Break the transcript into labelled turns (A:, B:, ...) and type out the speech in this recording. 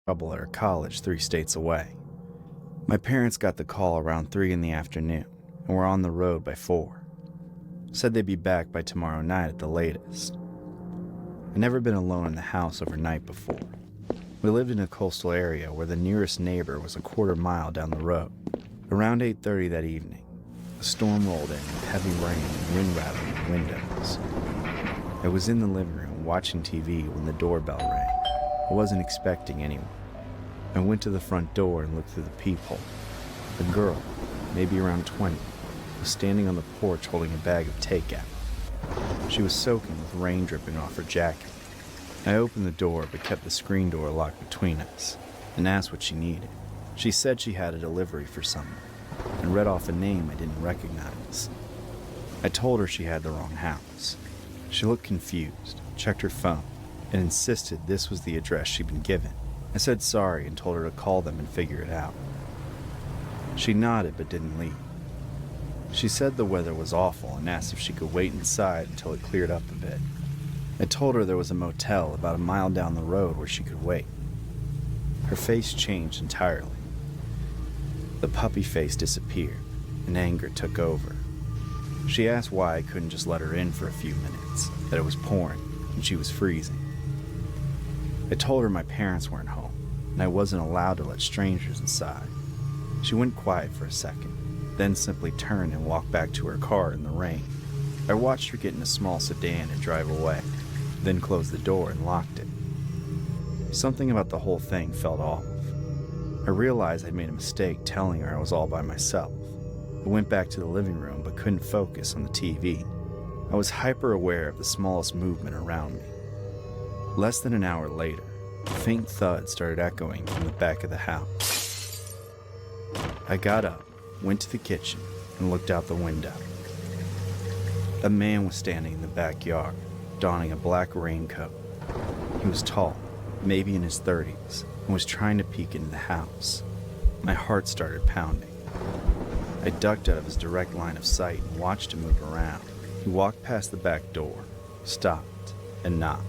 A: trouble at her college 3 states away. My parents got the call around 3 in the afternoon and were on the road by 4. Said they'd be back by tomorrow night at the latest. I'd never been alone in the house overnight before. We lived in a coastal area where the nearest neighbor was a quarter mile down the road. Around 8:30 that evening, a storm rolled in with heavy rain and wind rattling the windows. I was in the living room watching TV when the doorbell rang. I wasn't expecting anyone. I went to the front door and looked through the peephole. A girl, maybe around 20, was standing on the porch holding a bag of takeout. She was soaking with rain dripping off her jacket. I opened the door but kept the screen door locked between us and asked what she needed. She said she had a delivery for someone and read off a name I didn't recognize. I told her she had the wrong house. She looked confused, checked her phone, and insisted this was the address she'd been given. I said sorry and told her to call them and figure it out. She nodded but didn't leave. She said the weather was awful and asked if she could wait inside until it cleared up a bit. I told her there was a motel about a mile down the road where she could wait. Her face changed entirely. The puppy face disappeared, and anger took over. She asked why I couldn't just let her in for a few minutes, that it was pouring, and she was freezing. I told her my parents weren't home, and I wasn't allowed to let strangers inside. She went quiet for a second, then simply turned and walked back to her car in the rain. I watched her get in a small sedan and drive away, then closed the door and locked it. Something about the whole thing felt off. I realized I'd made a mistake telling her I was all by myself. I went back to the living room but couldn't focus on the TV. I was hyper aware of the smallest movement around me. Less than an hour later, a faint thud started echoing from the back of the house. I got up, went to the kitchen, and looked out the window. A man was standing in the backyard, donning a black raincoat. He was tall, maybe in his 30s, and was trying to peek into the house. My heart started pounding. I ducked out of his direct line of sight and watched him move around. He walked past the back door, stopped, and knocked.